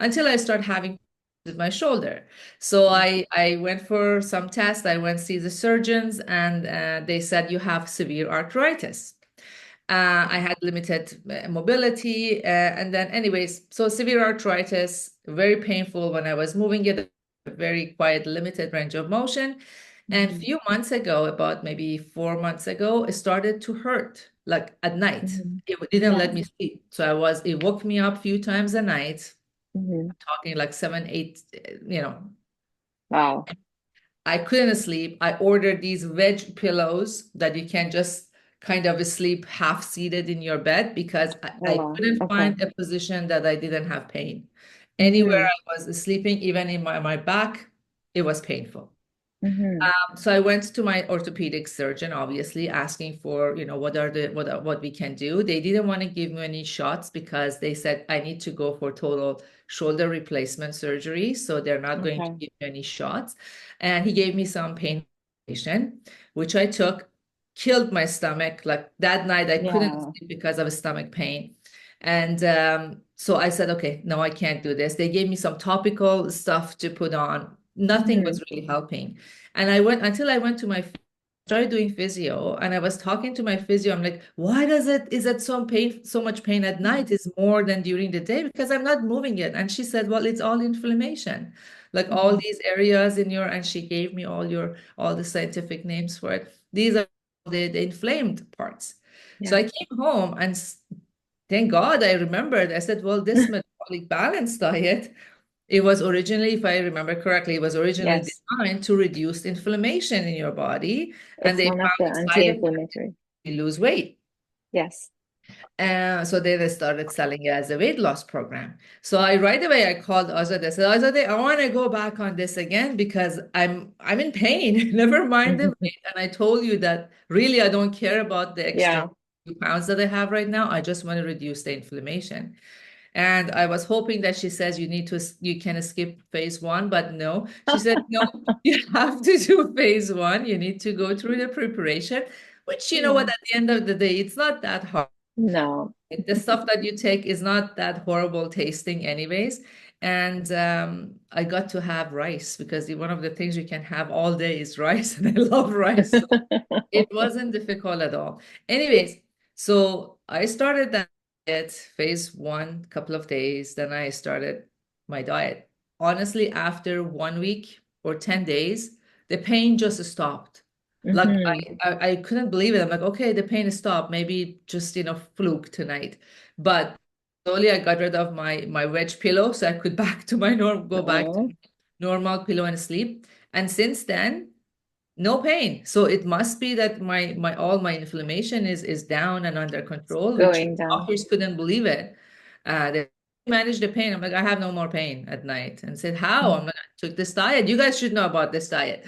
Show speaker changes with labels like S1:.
S1: until I start having with my shoulder. So I went for some tests. I went to see the surgeons, and they said you have severe arthritis. I had limited mobility, and then, anyways, so severe arthritis, very painful when I was moving it, very quiet, limited range of motion. And a few months ago, about maybe 4 months ago, it started to hurt, like at night.
S2: Mm-hmm.
S1: It didn't
S2: Yeah.
S1: let me sleep. So it woke me up a few times a night,
S2: Mm-hmm.
S1: talking like seven, eight, you know,
S2: Wow.
S1: I couldn't sleep. I ordered these veg pillows that you can just kind of sleep half seated in your bed because
S2: Oh,
S1: I
S2: wow.
S1: couldn't
S2: Okay.
S1: find a position that I didn't have pain. Anywhere
S2: Mm-hmm.
S1: I was sleeping, even in my back, it was painful.
S2: Mm-hmm.
S1: So I went to my orthopedic surgeon, obviously asking for, what we can do. They didn't want to give me any shots because they said I need to go for total shoulder replacement surgery. So they're not going to
S2: Okay.
S1: give me any shots. And he gave me some pain medication, which I took, killed my stomach. Like that night, I couldn't
S2: Yeah.
S1: sleep because of stomach pain. And so I said, okay, no, I can't do this. They gave me some topical stuff to put on. Nothing
S2: Mm-hmm.
S1: was really helping. And I went until I went to started doing physio, and I was talking to my physio. I'm like, why is it so much pain at night is more than during the day? Because I'm not moving it. And she said, well, it's all inflammation. Like all
S2: Mm-hmm.
S1: these areas in and she gave me all the scientific names for it. These are the inflamed parts. So
S2: Yeah.
S1: I came home and thank God I remembered. I said, well, this metabolic balance diet, it was originally, if I remember correctly, it was originally
S2: Yes.
S1: designed to reduce inflammation in your body. And
S2: It's
S1: they
S2: one of
S1: found
S2: the
S1: the side effect,
S2: anti-inflammatory.
S1: you lose weight.
S2: Yes.
S1: So then they started selling it as a weight loss program. So I right away I called Azad. I said, Azad, I want to go back on this again because I'm in pain. Never mind the weight. And I told you that really I don't care about the extra
S2: Yeah.
S1: few pounds that I have right now. I just want to reduce the inflammation. And I was hoping that she says you can skip phase one, but no. She said, no, you have to do phase one. You need to go through the preparation, which, you know
S2: Yeah.
S1: what, at the end of the day, it's not that hard.
S2: No.
S1: The stuff that you take is not that horrible tasting anyways. And I got to have rice because one of the things you can have all day is rice, and I love rice. So it wasn't difficult at all. Anyways, so I started that diet, phase one, couple of days. Then I started my diet. Honestly, after 1 week or 10 days, the pain just stopped. Like
S2: Hmm.
S1: I couldn't believe it. I'm like, okay, the pain has stopped. Maybe just, fluke tonight. But slowly I got rid of my wedge pillow so I could go back to
S2: Oh,
S1: normal pillow and sleep. And since then, no pain. So it must be that my all my inflammation is down and under control, which
S2: going down.
S1: doctors couldn't believe it. They managed the pain. I'm like, I have no more pain at night. And said, how? I'm like, I took this diet. You guys should know about this diet.